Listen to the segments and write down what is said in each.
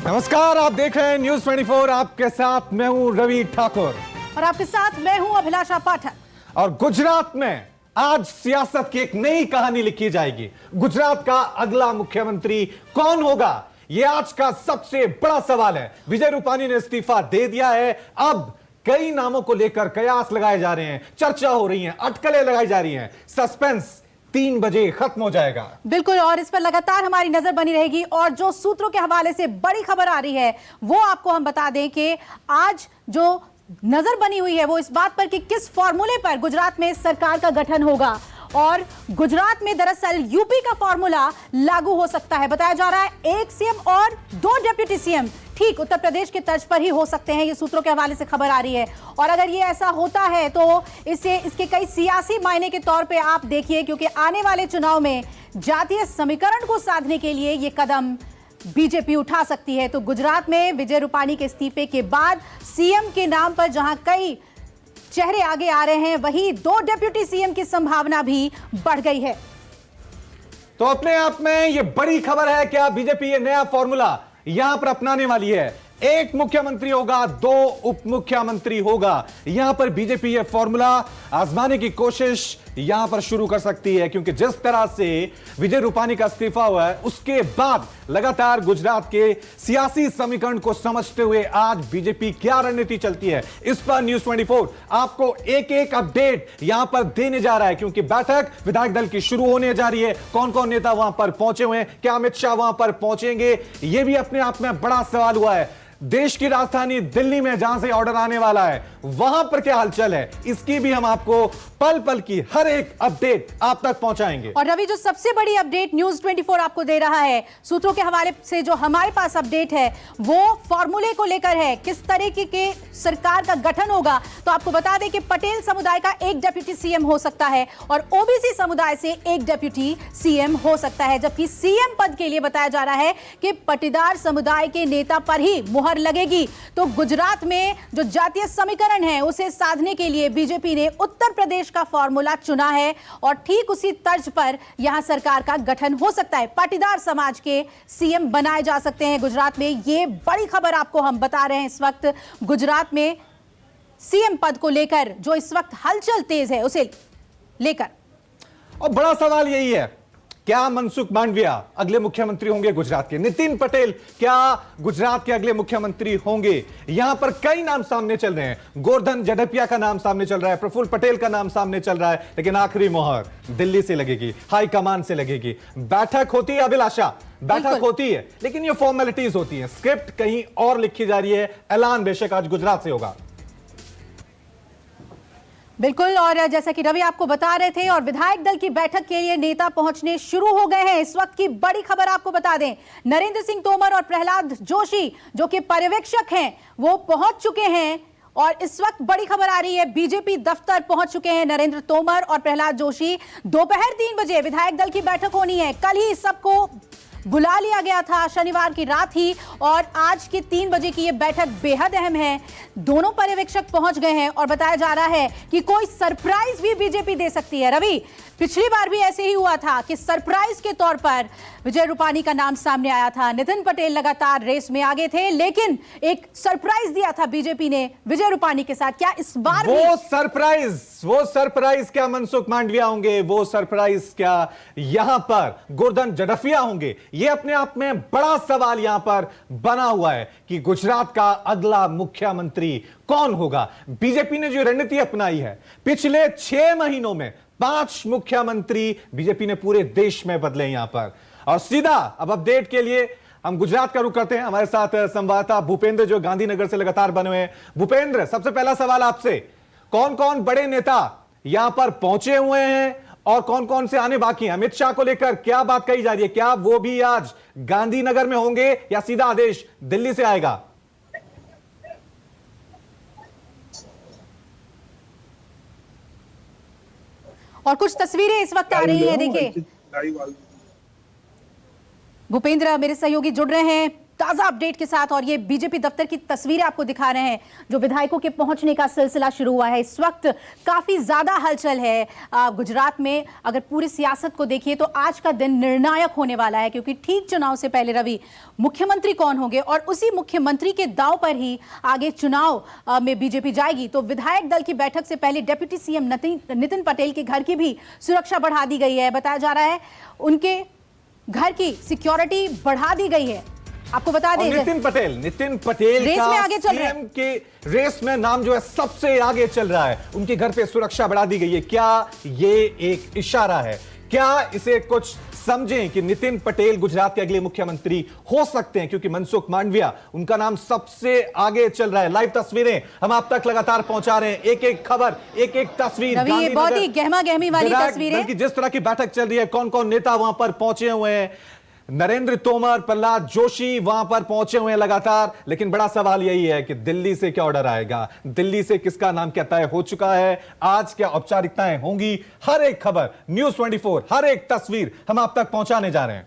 नमस्कार, आप देख रहे हैं न्यूज 24। आपके साथ मैं हूं रवि ठाकुर और आपके साथ मैं हूं अभिलाषा पाठक। और गुजरात में आज सियासत की एक नई कहानी लिखी जाएगी। गुजरात का अगला मुख्यमंत्री कौन होगा, यह आज का सबसे बड़ा सवाल है। विजय रूपानी ने इस्तीफा दे दिया है। अब कई नामों को लेकर कयास लगाए जा रहे हैं, चर्चा हो रही है, अटकलें लगाई जा रही हैं। सस्पेंस 3 बजे खत्म हो जाएगा। बिल्कुल, और इस पर लगातार हमारी नजर बनी रहेगी। और जो सूत्रों के हवाले से बड़ी खबर आ रही है वो आपको हम बता दें कि आज जो नजर बनी हुई है वो इस बात पर कि किस फॉर्मूले पर गुजरात में सरकार का गठन होगा। और गुजरात में दरअसल यूपी का फॉर्मूला लागू हो सकता है। बताया जा रहा है 1 सीएम और 2 डिप्टी सीएम ठीक उत्तर प्रदेश के तर्ज पर ही हो सकते हैं। ये सूत्रों के हवाले से खबर आ रही है। और अगर ये ऐसा होता है तो इसके कई सियासी मायने के तौर पे आप देखिए, क्योंकि आने वाले चुनाव में जातीय समीकरण को साधने के लिए ये कदम बीजेपी उठा सकती है। तो गुजरात में विजय रूपानी के इस्तीफे के बाद सीएम के नाम पर जहां कई चेहरे आगे आ रहे हैं, वहीं 2 डिप्टी सीएम की संभावना भी बढ़ गई है। तो अपने आप में यह बड़ी खबर है कि बीजेपी ये नया फॉर्मूला यहां पर अपनाने वाली है। 1 मुख्यमंत्री होगा, 2 उप मुख्यमंत्री होगा। यहां पर बीजेपी यह फॉर्मूला आजमाने की कोशिश यहां पर शुरू कर सकती है, क्योंकि जिस तरह से विजय रूपानी का इस्तीफा हुआ है उसके बाद लगातार गुजरात के सियासी समीकरण को समझते हुए आज बीजेपी क्या रणनीति चलती है, इस पर न्यूज 24 आपको एक अपडेट यहां पर देने जा रहा है। क्योंकि बैठक विधायक दल की शुरू होने जा रही है। कौन कौन नेता वहां पर पहुंचे हुए हैं, क्या अमित शाह वहां पर पहुंचेंगे, यह भी अपने आप में बड़ा सवाल हुआ है। देश की राजधानी दिल्ली में जहां से ऑर्डर आने वाला है वहां पर क्या हलचल है, इसकी भी हम आपको पल पल की हर एक अपडेट आप तक पहुंचाएंगे। और रवि, जो सबसे बड़ी अपडेट न्यूज 24 आपको दे रहा है, सूत्रों के हवाले से जो हमारे पास अपडेट है वो फॉर्मूले को लेकर है, किस तरीके के सरकार का गठन होगा। तो आपको बता दें कि पटेल समुदाय का 1 डिप्टी सीएम हो सकता है और ओबीसी समुदाय से 1 डिप्टी सीएम हो सकता है। जबकि सीएम पद के लिए बताया जा रहा है कि पटीदार समुदाय के नेता पर ही मुहर लगेगी। तो गुजरात में जो जातीय समीकरण है उसे साधने के लिए बीजेपी ने उत्तर प्रदेश का फॉर्मूला चुना है और ठीक उसी तर्ज पर यहां सरकार का गठन हो सकता है। पाटीदार समाज के सीएम बनाए जा सकते हैं गुजरात में। यह बड़ी खबर आपको हम बता रहे हैं इस वक्त गुजरात में सीएम पद को लेकर जो इस वक्त हलचल तेज है उसे लेकर। और बड़ा सवाल यही है, क्या मनसुख मांडविया अगले मुख्यमंत्री होंगे गुजरात के? नितिन पटेल क्या गुजरात के अगले मुख्यमंत्री होंगे? यहां पर कई नाम सामने चल रहे हैं। गोवर्धन झड़पिया का नाम सामने चल रहा है, प्रफुल्ल पटेल का नाम सामने चल रहा है, लेकिन आखिरी मोहर दिल्ली से लगेगी, हाईकमान से लगेगी। बैठक होती है अभिलाषा, बैठक होती है, लेकिन ये फॉर्मेलिटीज होती है। स्क्रिप्ट कहीं और लिखी जा रही है। ऐलान बेशक आज गुजरात से होगा। बिल्कुल, और जैसा कि रवि आपको बता रहे थे, और विधायक दल की बैठक के लिए नेता पहुंचने शुरू हो गए हैं। इस वक्त की बड़ी खबर आपको बता दें, नरेंद्र सिंह तोमर और प्रहलाद जोशी जो कि पर्यवेक्षक हैं वो पहुंच चुके हैं। और इस वक्त बड़ी खबर आ रही है, बीजेपी दफ्तर पहुंच चुके हैं नरेंद्र तोमर और प्रहलाद जोशी। दोपहर 3 बजे विधायक दल की बैठक होनी है। कल ही सबको बुला लिया गया था, शनिवार की रात ही, और आज की 3 बजे की यह बैठक बेहद अहम है। दोनों पर्यवेक्षक पहुंच गए हैं और बताया जा रहा है कि कोई सरप्राइज भी बीजेपी दे सकती है। रवि, पिछली बार भी ऐसे ही हुआ था कि सरप्राइज के तौर पर विजय रूपानी का नाम सामने आया था। नितिन पटेल लगातार रेस में आगे थे, लेकिन एक सरप्राइज दिया था बीजेपी ने विजय रूपानी के साथ। क्या इस बार वो सरप्राइज क्या मनसुख मांडविया होंगे? वो सरप्राइज क्या यहां पर गोवर्धन झड़पिया होंगे? यह अपने आप में बड़ा सवाल यहां पर बना हुआ है कि गुजरात का अगला मुख्यमंत्री कौन होगा। बीजेपी ने जो रणनीति अपनाई है, पिछले 6 महीनों में 5 मुख्यमंत्री बीजेपी ने पूरे देश में बदले यहां पर। और सीधा अब अपडेट के लिए हम गुजरात का रुख करते हैं। हमारे साथ संवाददाता भूपेंद्र जो गांधीनगर से लगातार बने हुए हैं। भूपेंद्र, सबसे पहला सवाल आपसे, कौन कौन बड़े नेता यहां पर पहुंचे हुए हैं और कौन कौन से आने बाकी हैं? अमित शाह को लेकर क्या बात कही जा रही है? क्या वो भी आज गांधीनगर में होंगे या सीधा आदेश दिल्ली से आएगा? और कुछ तस्वीरें इस वक्त आ रही हैं, देखिए भूपेंद्र मेरे सहयोगी जुड़ रहे हैं। ताजा अपडेट के साथ, और ये बीजेपी दफ्तर की तस्वीरें आपको दिखा रहे हैं जो विधायकों के पहुंचने का सिलसिला शुरू हुआ है। इस वक्त काफी ज्यादा हलचल है गुजरात में। अगर पूरी सियासत को देखिए तो आज का दिन निर्णायक होने वाला है, क्योंकि ठीक चुनाव से पहले रवि मुख्यमंत्री कौन होंगे और उसी मुख्यमंत्री के दांव पर ही आगे चुनाव में बीजेपी जाएगी। तो विधायक दल की बैठक से पहले डिप्टी सीएम नितिन पटेल के घर की भी सुरक्षा बढ़ा दी गई है। बताया जा रहा है उनके घर की सिक्योरिटी बढ़ा दी गई है। आपको बता दें नितिन पटेल रेस का में आगे चल रहे सीएम के रेस में नाम जो है सबसे आगे चल रहा है। उनके घर पे सुरक्षा बढ़ा दी गई है। क्या ये एक इशारा है? क्या इसे कुछ समझें कि नितिन पटेल गुजरात के अगले मुख्यमंत्री हो सकते हैं? क्योंकि मनसुख मांडविया उनका नाम सबसे आगे चल रहा है। लाइव तस्वीरें हम आप तक लगातार पहुंचा रहे हैं, एक एक खबर, एक एक तस्वीर। ये बहुत ही गहमा गहमी वाली तस्वीरें कि जिस तरह की बैठक चल रही है, कौन कौन नेता वहां पर पहुंचे हुए हैं। नरेंद्र तोमर, प्रहलाद जोशी वहां पर पहुंचे हुए हैं लगातार। लेकिन बड़ा सवाल यही है कि दिल्ली से क्या ऑर्डर आएगा, दिल्ली से किसका नाम क्या तय हो चुका है, आज क्या औपचारिकताएं होंगी। हर एक खबर न्यूज़ 24, हर एक तस्वीर हम आप तक पहुंचाने जा रहे हैं।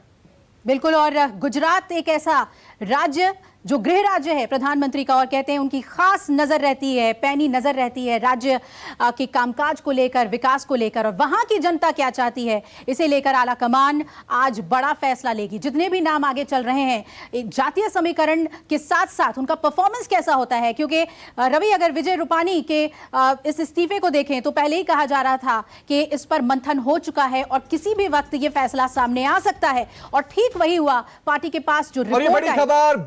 बिल्कुल। और गुजरात एक ऐसा राज्य जो गृह राज्य है प्रधानमंत्री का, और कहते हैं उनकी खास नजर रहती है, पैनी नजर रहती है राज्य के कामकाज को लेकर, विकास को लेकर, और वहां की जनता क्या चाहती है इसे लेकर आला कमान आज बड़ा फैसला लेगी। जितने भी नाम आगे चल रहे हैं, एक जातीय समीकरण के साथ साथ उनका परफॉर्मेंस कैसा होता है। क्योंकि रवि, अगर विजय रूपानी के इस इस्तीफे को देखें तो पहले ही कहा जा रहा था कि इस पर मंथन हो चुका है और किसी भी वक्त यह फैसला सामने आ सकता है, और ठीक वही हुआ। पार्टी के पास जो और ये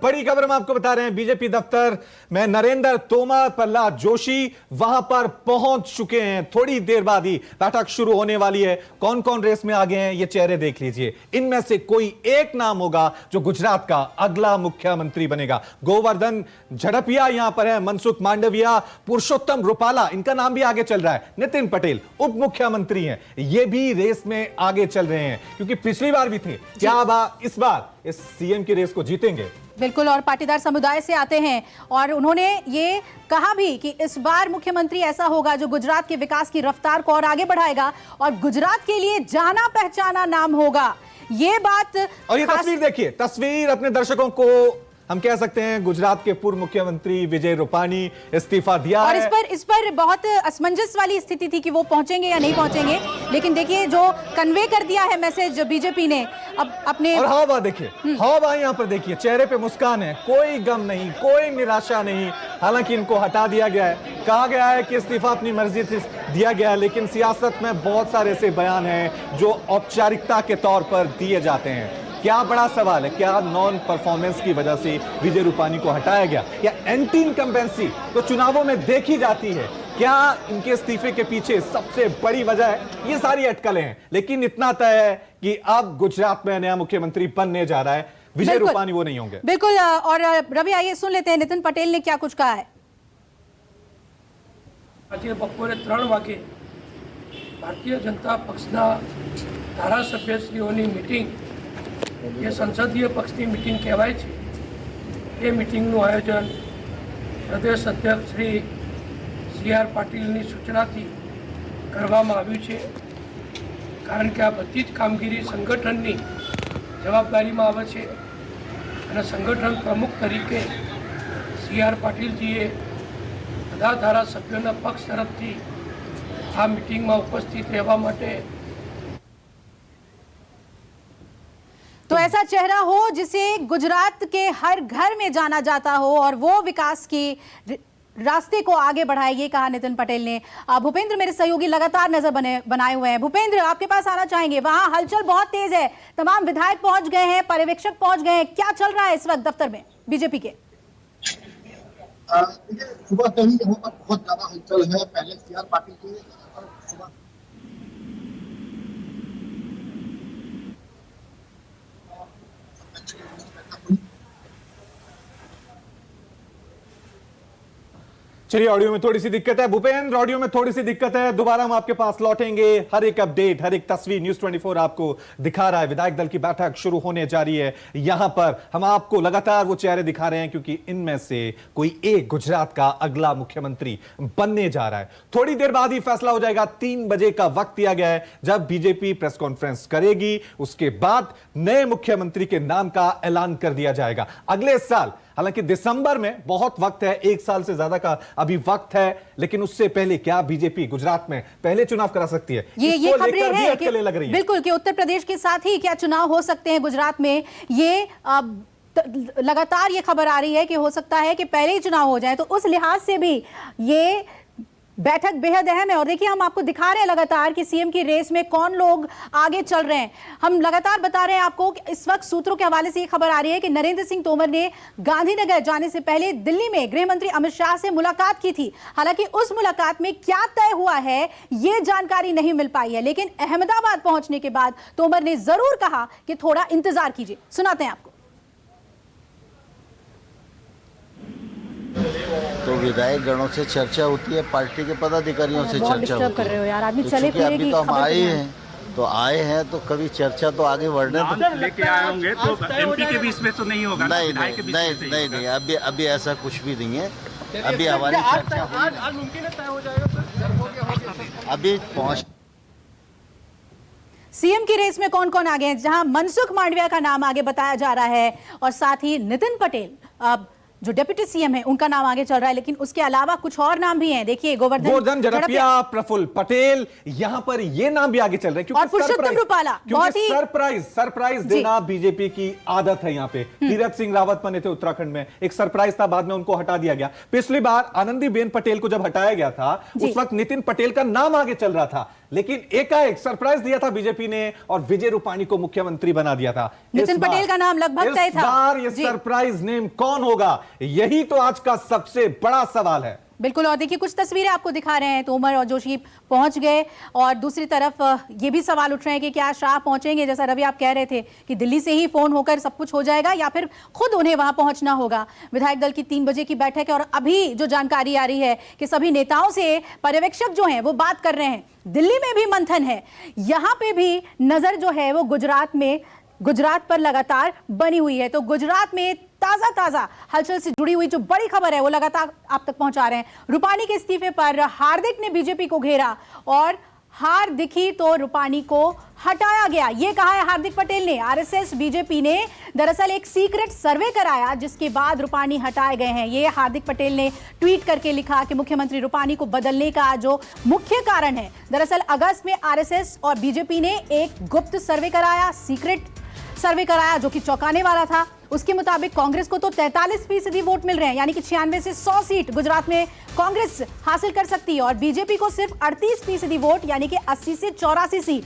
बड़ी खबर हम आपको बता रहे हैं, बीजेपी दफ्तर में नरेंद्र तोमर, प्रहलाद जोशी वहां पर पहुंच चुके हैं। थोड़ी देर बाद ही बैठक शुरू होने वाली है। कौन कौन रेस में आगे हैं ये चेहरे देख लीजिए। इनमें से कोई एक नाम होगा जो गुजरात का अगला मुख्यमंत्री बनेगा। गोवर्धन झड़पिया यहां पर है, मनसुख मांडविया, पुरुषोत्तम रूपाला, इनका नाम भी आगे चल रहा है। नितिन पटेल उप मुख्यमंत्री हैं, ये भी रेस में आगे चल रहे हैं, क्योंकि पिछली बार भी थे। क्या इस बार इस सीएम की रेस को जीतेंगे? बिल्कुल। और पाटीदार समुदाय से आते हैं, और उन्होंने ये कहा भी कि इस बार मुख्यमंत्री ऐसा होगा जो गुजरात के विकास की रफ्तार को और आगे बढ़ाएगा और गुजरात के लिए जाना पहचाना नाम होगा। ये बात, और ये तस्वीर देखिए, तस्वीर अपने दर्शकों को हम कह सकते हैं गुजरात के पूर्व मुख्यमंत्री विजय रूपानी इस्तीफा दिया और है। इस पर बहुत असमंजस वाली स्थिति थी कि वो पहुंचेंगे या नहीं पहुंचेंगे, लेकिन देखिए जो कन्वे कर दिया है मैसेज बीजेपी ने अब अपने। और हावा देखिए, हावा यहाँ पर देखिए, चेहरे पे मुस्कान है, कोई गम नहीं, कोई निराशा नहीं। हालांकि इनको हटा दिया गया है, कहा गया है कि इस्तीफा अपनी मर्जी से दिया गया है, लेकिन सियासत में बहुत सारे ऐसे बयान हैं जो औपचारिकता के तौर पर दिए जाते हैं। क्या बड़ा सवाल है, क्या नॉन परफॉर्मेंस की वजह से विजय रूपानी को हटाया गया, या एंटी इनकम्बेंसी तो चुनावों में देखी जाती है, क्या इनके इस्तीफे के पीछे सबसे बड़ी वजह है? ये सारी अटकलें हैं, लेकिन इतना तय है कि अब गुजरात में नया मुख्यमंत्री बनने जा रहा है। विजय रूपानी वो नहीं होंगे। बिल्कुल। और रवि, आइए सुन लेते हैं नितिन पटेल ने क्या कुछ कहा है। आज बपोरे 3 वागे भारतीय जनता पक्षना धारासभ्यश्रीओनी मीटिंग, ये संसदीय पक्षनी मीटिंग कहेवाय छे, ये मीटिंगનું आयोजन प्रदेश अध्यक्ष श्री CR पाटीलની सूचनाથી કરવામાં આવ્યું છે। કારણ કે આ બધી જ કામગીરી સંગઠનની જવાબદારીમાં આવે છે અને સંગઠન પ્રમુખ તરીકે CR પાટીલજીએ બધા ધારાસભ્યોના પક્ષ તરફથી આ મીટિંગમાં ઉપસ્થિત રહેવા માટે। तो ऐसा चेहरा हो जिसे गुजरात के हर घर में जाना जाता हो और वो विकास की रास्ते को आगे बढ़ाए, ये कहा नितिन पटेल ने। भूपेंद्र मेरे सहयोगी लगातार नजर बनाए हुए हैं। भूपेंद्र, आपके पास आना चाहेंगे। वहां हलचल बहुत तेज है, तमाम विधायक पहुंच गए हैं, पर्यवेक्षक पहुंच गए हैं। क्या चल रहा है इस वक्त दफ्तर में बीजेपी के? सुबह से ही यहाँ पर बहुत ज्यादा हलचल है। पहले CR पाटील के सुबह चलिए, ऑडियो में थोड़ी सी दिक्कत है भूपेंद्र, ऑडियो में थोड़ी सी दिक्कत है। दोबारा हम आपके पास लौटेंगे। हर एक अपडेट, हर एक तस्वीर न्यूज़ 24 आपको दिखा रहा है। विधायक दल की बैठक शुरू होने जा रही है। यहां पर हम आपको लगातार वो चेहरे दिखा रहे हैं, क्योंकि इनमें से कोई एक गुजरात का अगला मुख्यमंत्री बनने जा रहा है। थोड़ी देर बाद ही फैसला हो जाएगा। 3 बजे का वक्त दिया गया है, जब बीजेपी प्रेस कॉन्फ्रेंस करेगी। उसके बाद नए मुख्यमंत्री के नाम का ऐलान कर दिया जाएगा अगले साल। हालांकि दिसंबर में बहुत वक्त है, 1 साल से ज्यादा का अभी वक्त है, लेकिन उससे पहले क्या बीजेपी गुजरात में पहले चुनाव करा सकती है? ये खबरें हैं कि लग रही है बिल्कुल कि उत्तर प्रदेश के साथ ही क्या चुनाव हो सकते हैं गुजरात में। ये लगातार ये खबर आ रही है कि हो सकता है कि पहले ही चुनाव हो जाए, तो उस लिहाज से भी ये बैठक बेहद अहम है। और देखिए, हम आपको दिखा रहे हैं लगातार कि सीएम की रेस में कौन लोग आगे चल रहे हैं। हम लगातार बता रहे हैं आपको कि इस वक्त सूत्रों के हवाले से ये खबर आ रही है कि नरेंद्र सिंह तोमर ने गांधीनगर जाने से पहले दिल्ली में गृह मंत्री अमित शाह से मुलाकात की थी। हालांकि उस मुलाकात में क्या तय हुआ है ये जानकारी नहीं मिल पाई है, लेकिन अहमदाबाद पहुंचने के बाद तोमर ने जरूर कहा कि थोड़ा इंतजार कीजिए। सुनाते हैं आपको। तो विधायक गणों से चर्चा होती है, पार्टी के पदाधिकारियों से चर्चा होती कर रहे हो यार, आदमी है। चले क्योंकि अभी तो हम आए हैं, तो कभी चर्चा तो आगे बढ़ने लेके आए होंगे तो एमपी के बीच में तो नहीं होगा। नहीं, अभी ऐसा कुछ भी नहीं है। अभी हमारी चर्चा आज मुमकिन है तय हो जाएगा। अभी पहुंच सीएम की रेस में कौन कौन आगे हैं, जहां मनसुख मांडविया का नाम आगे बताया जा रहा है, और साथ ही नितिन पटेल जो डिप्टी सीएम है उनका नाम आगे चल रहा है। लेकिन उसके अलावा कुछ और नाम भी हैं। देखिए, गोवर्धन झड़पिया, प्रफुल्ल पटेल, यहां पर ये नाम भी आगे चल रहे हैं। और पुरुषोत्तम रूपाला, बहुत ही सरप्राइज देना बीजेपी की आदत है। यहां पे तीरथ सिंह रावत बने थे उत्तराखंड में, एक सरप्राइज था, बाद में उनको हटा दिया गया। पिछली बार आनंदीबेन पटेल को जब हटाया गया था, उस वक्त नितिन पटेल का नाम आगे चल रहा था, लेकिन एकाएक सरप्राइज दिया था बीजेपी ने और विजय रूपाणी को मुख्यमंत्री बना दिया था। नितिन पटेल का नाम लगभग तय था। इस बार ये सरप्राइज नेम कौन होगा, यही तो आज का सबसे बड़ा सवाल है। बिल्कुल। और देखिए, कुछ तस्वीरें आपको दिखा रहे हैं। तोमर और जोशी पहुंच गए, और दूसरी तरफ ये भी सवाल उठ रहे हैं कि क्या शाह पहुंचेंगे, जैसा रवि आप कह रहे थे कि दिल्ली से ही फोन होकर सब कुछ हो जाएगा, या फिर खुद उन्हें वहां पहुंचना होगा। विधायक दल की 3 बजे की बैठक है, और अभी जो जानकारी आ रही है कि सभी नेताओं से पर्यवेक्षक जो हैं वो बात कर रहे हैं। दिल्ली में भी मंथन है, यहां पे भी नजर जो है वो गुजरात पर लगातार बनी हुई है। तो गुजरात में ताजा हलचल से जुड़ी हुई जो बड़ी खबर है वो लगातार आप तक पहुंचा रहे हैं। रूपाणी के इस्तीफे पर हार्दिक ने बीजेपी को घेरा, और हार दिखी तो रूपाणी को हटाया गया, ये कहा है हार्दिक पटेल ने। आरएसएस बीजेपी ने दरअसल एक सीक्रेट सर्वे कराया, जिसके बाद रूपाणी हटाए गए हैं। ये हार्दिक पटेल ने ट्वीट करके लिखा कि मुख्यमंत्री रूपाणी को बदलने का जो मुख्य कारण है, दरअसल अगस्त में आरएसएस और बीजेपी ने एक गुप्त सर्वे कराया, सीक्रेट सर्वे कराया, जो कि चौंकाने वाला था। उसके मुताबिक कांग्रेस को तो 43% वोट मिल रहे हैं, यानी कि 96 से 100 सीट गुजरात में कांग्रेस हासिल कर सकती है, और बीजेपी को सिर्फ 38% वोट, यानी कि 80 से 84 सीट।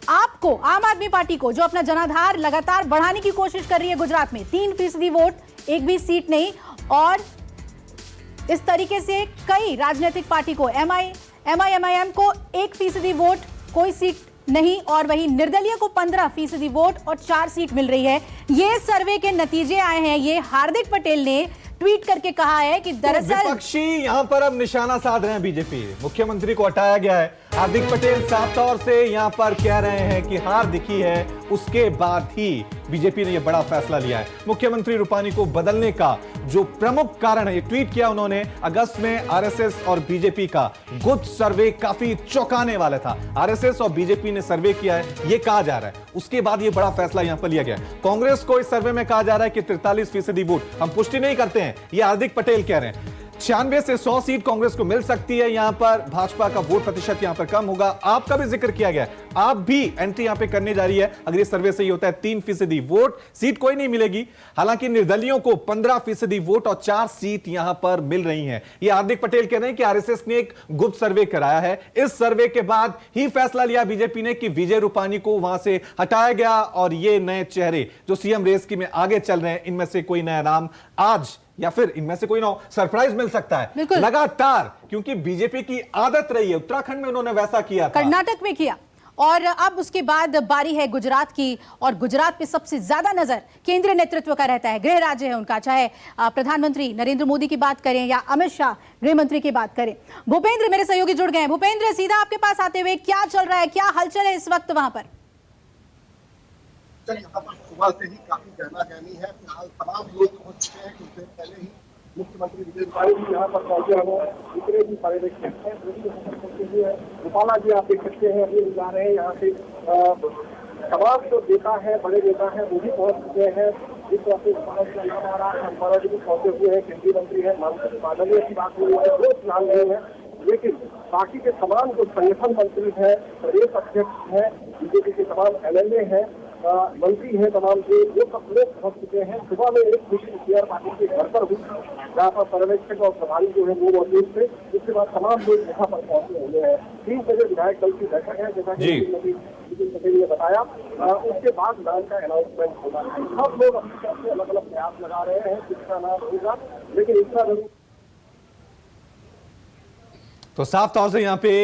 आपको, आम आदमी पार्टी को, जो अपना जनाधार लगातार बढ़ाने की कोशिश कर रही है गुजरात में, 3% वोट, एक भी सीट नहीं। और इस तरीके से कई राजनीतिक पार्टी को, एमआईएम को 1% वोट, कोई सीट नहीं, और वही निर्दलीय को 15% वोट और 4 सीट मिल रही है। ये सर्वे के नतीजे आए हैं। ये हार्दिक पटेल ने ट्वीट करके कहा है कि दरअसल विपक्षी यहां पर अब निशाना साध रहे हैं बीजेपी। मुख्यमंत्री को हटाया गया है। हार्दिक पटेल साफ तौर से यहां पर कह रहे हैं कि हार दिखी है, उसके बाद ही बीजेपी ने यह बड़ा फैसला लिया है। मुख्यमंत्री रूपाणी को बदलने का जो प्रमुख कारण है, ये ट्वीट किया उन्होंने अगस्त में। आरएसएस और बीजेपी का गुप्त सर्वे काफी चौंकाने वाला था। आरएसएस और बीजेपी ने सर्वे किया है, यह कहा जा रहा है। उसके बाद यह बड़ा फैसला यहां पर लिया गया। कांग्रेस को इस सर्वे में कहा जा रहा है कि 43% वोट, हम पुष्टि नहीं करते हैं, यह हार्दिक पटेल कह रहे हैं। 96 से 100 सीट कांग्रेस को मिल सकती है। यहां पर भाजपा का वोट प्रतिशत यहां पर कम होगा। आपका भी जिक्र किया गया, आप भी एंट्री यहां पे करने जा रही है। अगर ये सर्वे सही होता है, 3% वोट, सीट कोई नहीं मिलेगी। हालांकि निर्दलियों को 15% वोट और 4 सीट यहां पर मिल रही हैं। ये हार्दिक पटेल कह रहे हैं कि आरएसएस ने एक गुप्त सर्वे कराया है। इस सर्वे के बाद ही फैसला लिया बीजेपी ने कि विजय रूपाणी को वहां से हटाया गया, और ये नए चेहरे जो सीएम रेस की में आगे चल रहे हैं, इनमें से कोई नया नाम आज या फिर इनमें से कोई ना सरप्राइज मिल सकता है लगातार, क्योंकि बीजेपी की आदत रही है। उत्तराखंड में उन्होंने वैसा किया था, कर्नाटक में किया, और अब उसके बाद बारी है गुजरात की, और गुजरात पे सबसे ज्यादा नजर केंद्रीय नेतृत्व का रहता है, गृह राज्य है उनका, चाहे प्रधानमंत्री नरेंद्र मोदी की बात करें या अमित शाह गृह मंत्री की बात करें। भूपेंद्र मेरे सहयोगी जुड़ गए हैं। भूपेंद्र, सीधा आपके पास आते हुए, क्या चल रहा है, क्या हलचल है इस वक्त वहां पर? यहाँ पर सुबह से ही काफी गहमा गहमी है। फिलहाल तमाम लोग पहुंच चुके हैं। कुछ देर पहले ही मुख्यमंत्री विजय रूपाणी जी यहाँ पर पहुंचे हैं। जितने भी पर्यवेक्षक हैं रूपाला जी आप देख सकते हैं, अभी जा रहे हैं यहाँ से। तमाम जो नेता है, बड़े नेता है, वो भी पहुंच चुके हैं। जिस तरह से नाम आ रहा है, अम्बाला जी भी पहुंचे हुए हैं, केंद्रीय मंत्री है, माननीय की बात हुई है, वो फिलहाल नहीं है। लेकिन बाकी के तमाम जो संगठन मंत्री हैं, प्रदेश अध्यक्ष हैं, बीजेपी के तमाम एमएलए हैं, मंत्री हैं तमाम के, वो सब लोग पहुंच चुके हैं। सुबह में एक मीटिंग सीआर पाटिल के घर पर हुई, जहाँ पर पर्यवेक्षक और प्रभारी जो है वो मौजूद थे। उसके बाद तमाम लोग यहाँ पर पहुंचे हुए हैं। 3 बजे विधायक दल की बैठक है, जैसा कि नितिन पटेल ने बताया। उसके बाद नाम का अनाउंसमेंट होगा। सब लोग अपनी तरफ से अलग अलग प्रयास लगा रहे हैं किसका नाम होगा, लेकिन इतना जरूर। तो साफ तौर से यहाँ पे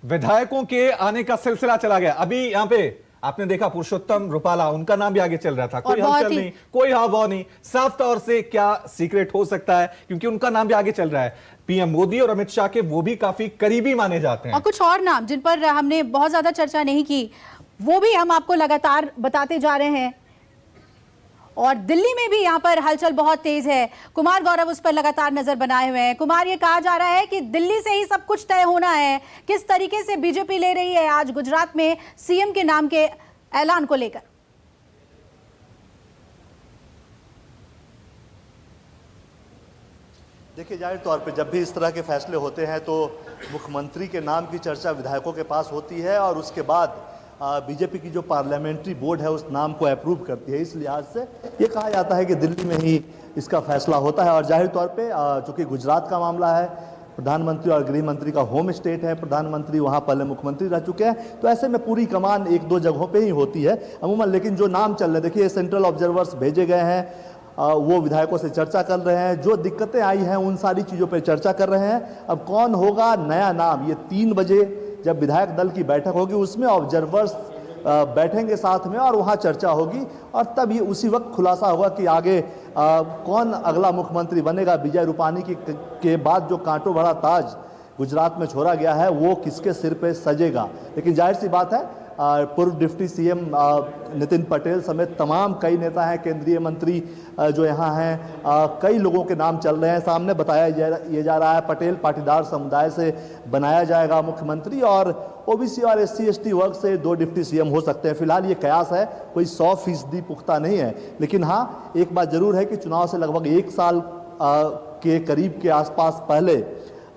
विधायकों के आने का सिलसिला चला गया। अभी यहाँ पे आपने देखा पुरुषोत्तम रूपाला, उनका नाम भी आगे चल रहा था, कोई हलचल नहीं, कोई हाव नहीं। साफ तौर से क्या सीक्रेट हो सकता है, क्योंकि उनका नाम भी आगे चल रहा है। पीएम मोदी और अमित शाह के वो भी काफी करीबी माने जाते हैं। और कुछ और नाम जिन पर हमने बहुत ज्यादा चर्चा नहीं की, वो भी हम आपको लगातार बताते जा रहे हैं। और दिल्ली में भी यहाँ पर हलचल बहुत तेज है। कुमार गौरव उस पर लगातार नजर बनाए हुए हैं। कुमार, ये कहा जा रहा है कि दिल्ली से ही सब कुछ तय होना है। किस तरीके से बीजेपी ले रही है आज गुजरात में सीएम के नाम के ऐलान को लेकर? देखिए, जाहिर तौर पे जब भी इस तरह के फैसले होते हैं तो मुख्यमंत्री के नाम की चर्चा विधायकों के पास होती है और उसके बाद बीजेपी की जो पार्लियामेंट्री बोर्ड है उस नाम को अप्रूव करती है। इस लिहाज से ये कहा जाता है कि दिल्ली में ही इसका फैसला होता है। और जाहिर तौर पे चूंकि गुजरात का मामला है, प्रधानमंत्री और गृह मंत्री का होम स्टेट है, प्रधानमंत्री वहाँ पहले मुख्यमंत्री रह चुके हैं, तो ऐसे में पूरी कमान 1-2 जगहों पे ही होती है अमूमन। लेकिन जो नाम चल रहे, देखिए सेंट्रल ऑब्जर्वर्स भेजे गए हैं, वो विधायकों से चर्चा कर रहे हैं, जो दिक्कतें आई हैं उन सारी चीज़ों पर चर्चा कर रहे हैं। अब कौन होगा नया नाम, ये 3 बजे जब विधायक दल की बैठक होगी उसमें ऑब्जर्वर्स बैठेंगे साथ में और वहाँ चर्चा होगी और तब ये उसी वक्त खुलासा होगा कि आगे कौन अगला मुख्यमंत्री बनेगा। विजय रूपाणी के बाद जो कांटों भरा ताज गुजरात में छोड़ा गया है वो किसके सिर पे सजेगा। लेकिन जाहिर सी बात है पूर्व डिप्टी सीएम नितिन पटेल समेत तमाम कई नेता हैं, केंद्रीय मंत्री जो यहाँ हैं, कई लोगों के नाम चल रहे हैं। सामने बताया ये जा रहा है पटेल पाटीदार समुदाय से बनाया जाएगा मुख्यमंत्री और ओबीसी और SC/ST वर्ग से 2 डिप्टी सीएम हो सकते हैं। फिलहाल ये कयास है, कोई 100% पुख्ता नहीं है। लेकिन हाँ, एक बात जरूर है कि चुनाव से लगभग 1 साल के करीब के आसपास पहले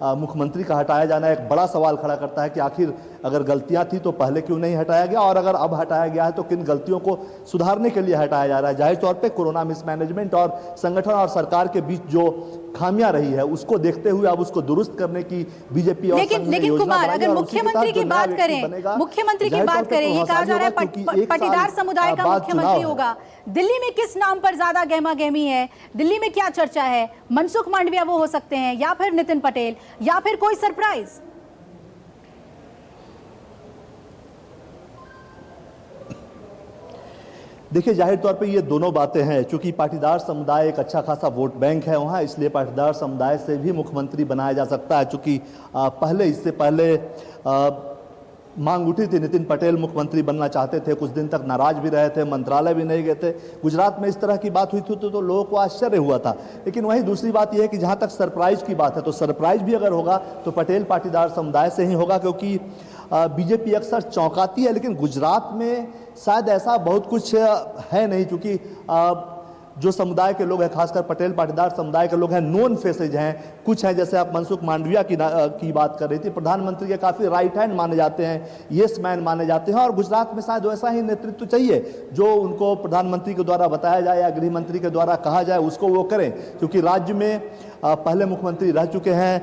मुख्यमंत्री का हटाया जाना एक बड़ा सवाल खड़ा करता है कि आखिर अगर गलतियां थी तो पहले क्यों नहीं हटाया गया और अगर अब हटाया गया है तो किन गलतियों को सुधारने के लिए हटाया जा रहा है। जाहिर तौर पे कोरोना मिसमैनेजमेंट और संगठन और सरकार के बीच जो खामियां रही है उसको देखते हुए अब उसको दुरुस्त करने की बीजेपी और लेकिन कुमार, अगर मुख्यमंत्री की बात करें, ये कहा जा रहा है पाटीदार समुदाय का मुख्यमंत्री होगा। दिल्ली में किस नाम पर ज्यादा गहमा गहमी है, दिल्ली में क्या चर्चा है? मनसुख मांडविया वो हो सकते हैं या फिर नितिन पटेल या फिर कोई सरप्राइज? देखिए, जाहिर तौर पे ये दोनों बातें हैं। चूंकि पाटीदार समुदाय एक अच्छा खासा वोट बैंक है वहाँ, इसलिए पाटीदार समुदाय से भी मुख्यमंत्री बनाया जा सकता है। चूंकि इससे पहले मांग उठी थी, नितिन पटेल मुख्यमंत्री बनना चाहते थे, कुछ दिन तक नाराज भी रहे थे, मंत्रालय भी नहीं गए थे। गुजरात में इस तरह की बात हुई थी तो लोगों को आश्चर्य हुआ था। लेकिन वहीं दूसरी बात यह है कि जहाँ तक सरप्राइज की बात है तो सरप्राइज भी अगर होगा तो पटेल पाटीदार समुदाय से ही होगा, क्योंकि बीजेपी अक्सर चौंकाती है लेकिन गुजरात में शायद ऐसा बहुत कुछ है नहीं। क्योंकि जो समुदाय के लोग हैं, खासकर पटेल पाटीदार समुदाय के लोग हैं, नोन फेसेज हैं। कुछ हैं, जैसे आप मनसुख मांडविया की बात कर रही थी, प्रधानमंत्री के काफ़ी राइट हैंड माने जाते हैं, येस मैन माने जाते हैं और गुजरात में शायद वैसा ही नेतृत्व चाहिए जो उनको प्रधानमंत्री के द्वारा बताया जाए या गृह मंत्री के द्वारा कहा जाए उसको वो करें। क्योंकि राज्य में पहले मुख्यमंत्री रह चुके हैं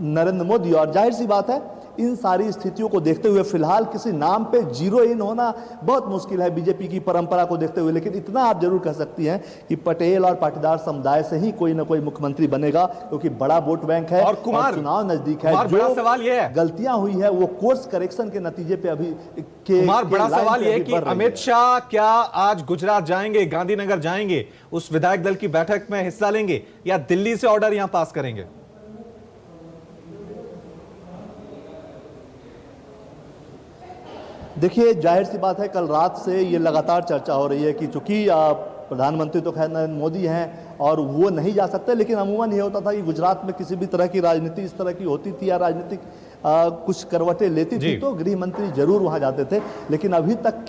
नरेंद्र मोदी और जाहिर सी बात है इन सारी स्थितियों को देखते हुए फिलहाल किसी नाम पे जीरो इन होना बहुत मुश्किल है बीजेपी की परंपरा को देखते हुए, लेकिन इतना आप जरूर कह सकती हैं कि पटेल और पाटीदार समुदाय से ही कोई ना कोई मुख्यमंत्री बनेगा, क्योंकि बड़ा वोट बैंक है और कुमार, चुनाव नजदीक है। बड़ा सवाल यह है, गलतियां हुई है वो कोर्स करेक्शन के नतीजे पे अभी कुमार, बड़ा सवाल यह है कि अमित शाह क्या आज गुजरात जाएंगे, गांधीनगर जाएंगे, उस विधायक दल की बैठक में हिस्सा लेंगे या दिल्ली से ऑर्डर यहां पास करेंगे? देखिए, जाहिर सी बात है कल रात से ये लगातार चर्चा हो रही है कि चूंकि प्रधानमंत्री तो खैर नरेंद्र मोदी हैं और वो नहीं जा सकते, लेकिन अमूमन ये होता था कि गुजरात में किसी भी तरह की राजनीति इस तरह की होती थी या राजनीतिक कुछ करवटें लेती थी तो गृह मंत्री जरूर वहां जाते थे। लेकिन अभी तक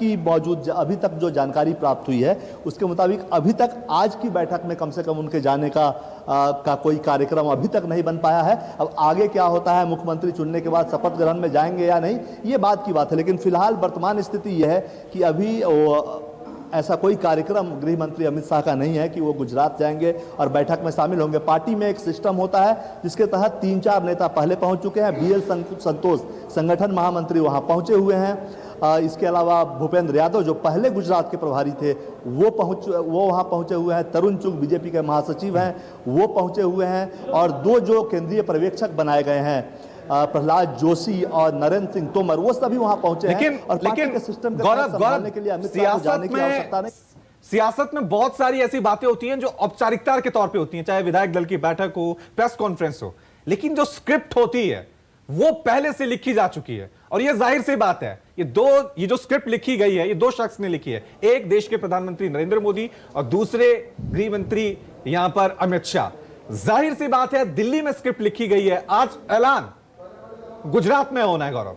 जो जानकारी प्राप्त हुई है उसके मुताबिक अभी तक आज की बैठक में कम से कम उनके जाने का कोई कार्यक्रम अभी तक नहीं बन पाया है। अब आगे क्या होता है, मुख्यमंत्री चुनने के बाद शपथ ग्रहण में जाएंगे या नहीं, ये बात की बात है। लेकिन फिलहाल वर्तमान स्थिति यह है कि अभी ऐसा कोई कार्यक्रम गृह मंत्री अमित शाह का नहीं है कि वो गुजरात जाएंगे और बैठक में शामिल होंगे। पार्टी में एक सिस्टम होता है जिसके तहत 3-4 नेता पहले पहुंच चुके हैं। बीएल संतोष संगठन महामंत्री वहां पहुंचे हुए हैं। इसके अलावा भूपेंद्र यादव जो पहले गुजरात के प्रभारी थे वो वहां पहुंचे हुए हैं। तरुण चुग बीजेपी के महासचिव हैं, वो पहुंचे हुए हैं। और 2 जो केंद्रीय पर्यवेक्षक बनाए गए हैं, प्रहलाद जोशी और नरेंद्र सिंह तोमर, वो सभी वहां पहुंचे हैं। और पार्टी के सिस्टम को संभालने के लिए अमित शाह को जाने की आवश्यकता नहीं। सियासत में बहुत सारी ऐसी बातें होती हैं जो औपचारिकता के तौर पे होती हैं, चाहे विधायक दल की बैठक हो, प्रेस कॉन्फ्रेंस हो, लेकिन जो स्क्रिप्ट होती है वो पहले से लिखी जा चुकी है। और ये जाहिर सी बात है, ये जो स्क्रिप्ट लिखी गई है, ये 2 शख्स ने लिखी है, एक देश के प्रधानमंत्री नरेंद्र मोदी और दूसरे गृह मंत्री यहां पर अमित शाह। जाहिर सी बात है दिल्ली में स्क्रिप्ट लिखी गई है, आज ऐलान गुजरात में होना है। गौरव,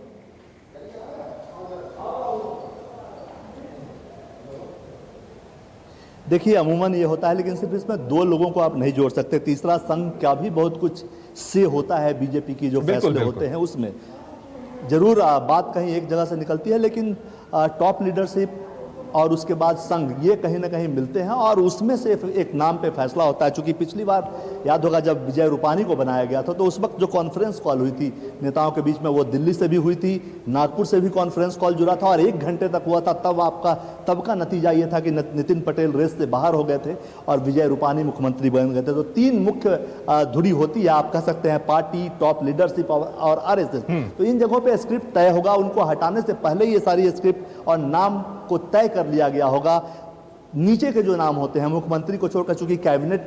देखिए, अमूमन ये होता है, लेकिन सिर्फ इसमें 2 लोगों को आप नहीं जोड़ सकते, तीसरा संघ का भी बहुत कुछ से होता है। बीजेपी की जो फैसले होते हैं उसमें जरूर बात कहीं एक जगह से निकलती है, लेकिन टॉप लीडरशिप और उसके बाद संघ ये कहीं ना कहीं मिलते हैं और उसमें से एक नाम पे फैसला होता है। चूंकि पिछली बार याद होगा जब विजय रूपानी को बनाया गया था तो उस वक्त जो कॉन्फ्रेंस कॉल हुई थी नेताओं के बीच में वो दिल्ली से भी हुई थी, नागपुर से भी कॉन्फ्रेंस कॉल जुड़ा था और 1 घंटे तक हुआ था। तब का नतीजा ये था कि नितिन पटेल रेस से बाहर हो गए थे और विजय रूपानी मुख्यमंत्री बन गए थे। तो 3 मुख्य धुरी होती है, आप कह सकते हैं, पार्टी, टॉप लीडरशिप और आरएसएस। तो इन जगहों पर स्क्रिप्ट तय होगा, उनको हटाने से पहले ये सारी स्क्रिप्ट और नाम को तय कर लिया गया होगा। नीचे के जो नाम होते हैं मुख्यमंत्री को छोड़कर, चूंकि कैबिनेट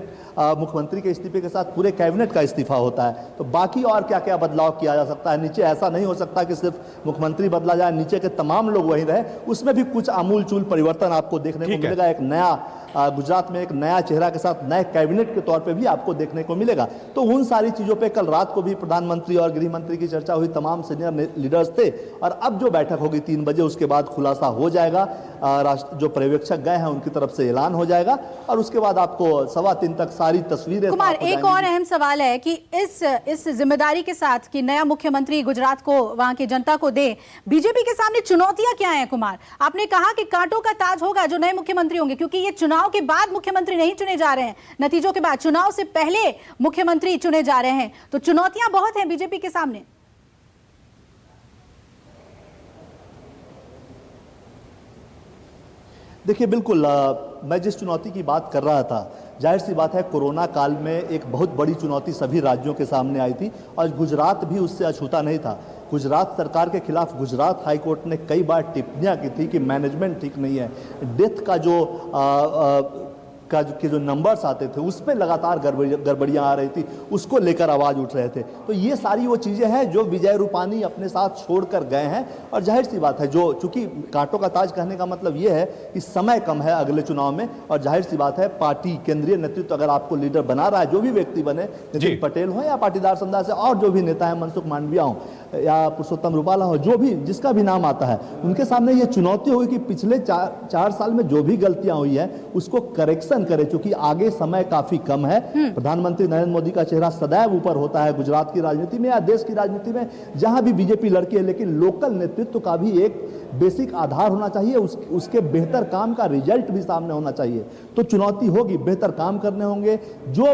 मुख्यमंत्री के इस्तीफे के साथ पूरे कैबिनेट का इस्तीफा होता है, तो बाकी और क्या क्या बदलाव किया जा सकता है। नीचे ऐसा नहीं हो सकता कि सिर्फ मुख्यमंत्री बदला जाए, नीचे के तमाम लोग वहीं रहे, उसमें भी कुछ आमूल-चूल परिवर्तन आपको देखने को मिलेगा। एक नया गुजरात में एक नया चेहरा के साथ नए कैबिनेट के तौर पे भी आपको देखने को मिलेगा। तो उन सारी चीजों पे कल रात को भी प्रधानमंत्री और गृह मंत्री की चर्चा हुई, तमाम सीनियर लीडर्स थे। और अब जो बैठक होगी 3 बजे, उसके बाद खुलासा हो जाएगा, जो पर्यवेक्षक गए हैं उनकी तरफ से ऐलान हो जाएगा और उसके बाद आपको 3:15 तक सारी तस्वीरें। कुमार, एक और अहम सवाल है कि इस जिम्मेदारी के साथ कि नया मुख्यमंत्री गुजरात को, वहां की जनता को दे, बीजेपी के सामने चुनौतियां क्या हैं? कुमार, आपने कहा कि कांटों का ताज होगा जो नए मुख्यमंत्री होंगे, क्योंकि ये चुनाव के बाद मुख्यमंत्री नहीं चुने जा रहे हैं, नतीजों के बाद, चुनाव से पहले मुख्यमंत्री चुने जा रहे हैं। तो चुनौतियां बहुत हैं बीजेपी के सामने। देखिए, बिल्कुल मैं जिस चुनौती की बात कर रहा था, जाहिर सी बात है कोरोना काल में एक बहुत बड़ी चुनौती सभी राज्यों के सामने आई थी और गुजरात भी उससे अछूता नहीं था। गुजरात सरकार के खिलाफ गुजरात हाईकोर्ट ने कई बार टिप्पणियां की थी कि मैनेजमेंट ठीक नहीं है, डेथ का जो नंबर्स आते थे उस पर लगातार गड़बड़ियां आ रही थी, उसको लेकर आवाज उठ रहे थे। तो ये सारी वो चीजें हैं जो विजय रूपानी अपने साथ छोड़कर गए हैं। और जाहिर सी बात है, जो चूंकि कांटों का ताज कहने का मतलब ये है कि समय कम है अगले चुनाव में, और जाहिर सी बात है पार्टी केंद्रीय नेतृत्व अगर आपको लीडर बना रहा है, जो भी व्यक्ति बने, नितिन पटेल हो या पाटीदार समुदाय से और जो भी नेता है, मनसुख मांडविया हो या पुरुषोत्तम रूपाला हो, जो भी जिसका भी नाम आता है, उनके सामने ये चुनौती होगी कि पिछले 4 साल में जो भी गलतियां हुई है उसको करेक्शन करे, क्योंकि आगे समय काफी कम है। प्रधानमंत्री नरेंद्र मोदी का चेहरा सदैव ऊपर होता है गुजरात की राजनीति में या देश की राजनीति में, जहां भी बीजेपी लड़की है, लेकिन लोकल नेतृत्व का भी एक बेसिक आधार होना चाहिए, उसके बेहतर काम का रिजल्ट भी सामने होना चाहिए। तो चुनौती होगी, बेहतर काम करने होंगे। जो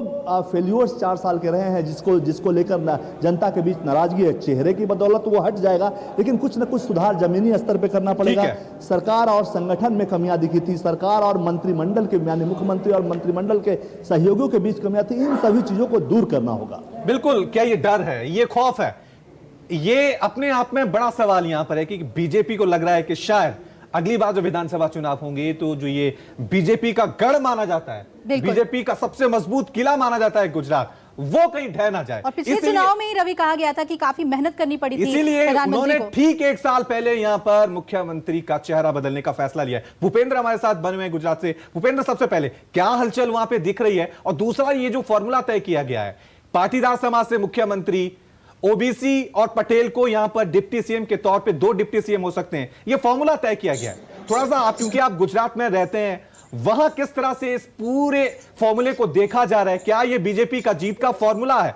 फेल्यूर्स 4 साल के रहे हैं, जिसको लेकर जनता के बीच नाराजगी है, चेहरे की बदौलत वो हट जाएगा, लेकिन कुछ न कुछ सुधार जमीनी स्तर पे करना पड़ेगा। सरकार और संगठन में कमियां दिखी थी, सरकार और मंत्रिमंडल के, यानी मुख्यमंत्री और मंत्रिमंडल के सहयोगियों के बीच कमियां थी, इन सभी चीजों को दूर करना होगा। बिल्कुल। क्या ये डर है, ये खौफ है? ये अपने आप में बड़ा सवाल यहां पर है कि बीजेपी को लग रहा है कि शायद अगली बार जो विधानसभा चुनाव होंगे तो जो ये बीजेपी का गढ़ माना जाता है, बीजेपी का सबसे मजबूत किला माना जाता है गुजरात, वो कहीं ढह ना जाए। और पिछले चुनाव में ही रवि कहा गया था कि काफी मेहनत करनी पड़ी थी, इसीलिए उन्होंने ठीक 1 साल पहले यहां पर मुख्यमंत्री का चेहरा बदलने का फैसला लिया है। भूपेंद्र हमारे साथ बने हुए गुजरात से। भूपेंद्र, सबसे पहले क्या हलचल वहां पे दिख रही है? और दूसरा, ये जो फॉर्मूला तय किया गया है, पाटीदार समाज से मुख्यमंत्री, ओबीसी और पटेल को यहां पर डिप्टी सीएम के तौर पे 2 डिप्टी सीएम हो सकते हैं, यह फॉर्मूला तय किया गया है। थोड़ा सा आप, क्योंकि आप गुजरात में रहते हैं, वहां किस तरह से इस पूरे फॉर्मूले को देखा जा रहा है? क्या यह बीजेपी का जीत का फॉर्मूला है?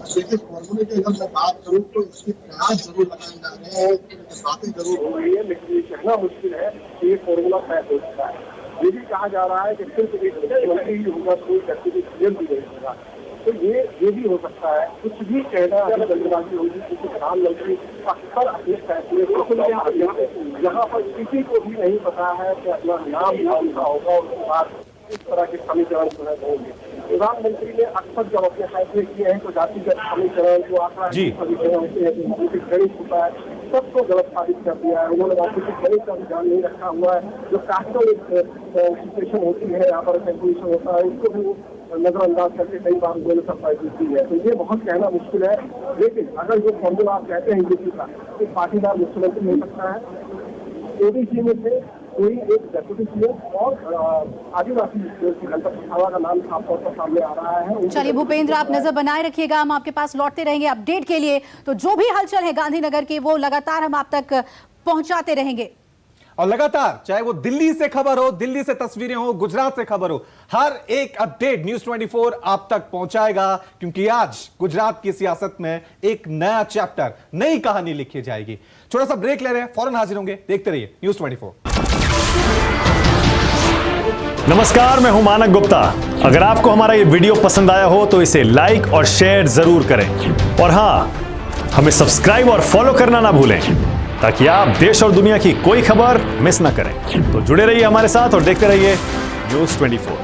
देखिए, फॉर्मूले की अगर मैं बात करूं तो इसके प्रयास जरूर लगाए जा रहे हैं, बातें जरूर हो रही है, लेकिन ये कहना मुश्किल है कि ये फॉर्मूला तय हो चुका है। ये भी कहा जा रहा है कि सिर्फ एक मुख्यमंत्री ही होगा, कोई डिप्टी सीएम भी नहीं होगा। तो ये भी हो सकता है। कुछ भी कहना अगर जल्दबाजी होगी, क्योंकि प्रधानमंत्री अक्सर अपने फैसले को यहाँ पर किसी को भी नहीं पता है कि अपना नाम लिखा होगा, उसके बाद इस तरह के समीकरण जो है होंगे। प्रधानमंत्री ने अक्सर जब अपने फैसले किए हैं तो जातिगत समीकरण जो आंकड़ा समीकरण होते हैं, जो गणित होता है, सबको गलत साबित कर दिया है। उन्होंने राजनीतिक गणित का ध्यान नहीं रखा हुआ है। जो प्रैक्टिकल सिचुएशन होती है, यहाँ पर कैलकुलेशन होता है, उसको भी नजरअंदाज करके कई बार उन्होंने सरप्राइज दी है। तो ये बहुत कहना मुश्किल है, लेकिन अगर जो फॉर्मूला आप कहते हैं बीजेपी का, तो पाटीदार मुख्यमंत्री हो सकता है। ओबीसी में से कोई एक डेप्यूटी सीएम और आदिवासी गणपत वसावा का नाम साफ तौर पर सामने आ रहा है। चलिए भूपेंद्र, आप नजर बनाए रखिएगा, हम आपके पास लौटते रहेंगे अपडेट के लिए। तो जो भी हलचल है गांधीनगर की, वो लगातार हम आप तक पहुंचाते रहेंगे। और लगातार, चाहे वो दिल्ली से खबर हो, दिल्ली से तस्वीरें हो, गुजरात से खबर हो, हर एक अपडेट न्यूज़ 24 आप तक पहुंचाएगा, क्योंकि आज गुजरात की सियासत में एक नया चैप्टर, नई कहानी लिखी जाएगी। छोटा सा ब्रेक ले रहे हैं, फौरन हाजिर होंगे, देखते रहिए न्यूज़ 24। नमस्कार, मैं हूं मानक गुप्ता। अगर आपको हमारा ये वीडियो पसंद आया हो तो इसे लाइक और शेयर जरूर करें, और हां, हमें सब्सक्राइब और फॉलो करना ना भूलें, ताकि आप देश और दुनिया की कोई खबर मिस ना करें। तो जुड़े रहिए हमारे साथ और देखते रहिए न्यूज़ 24।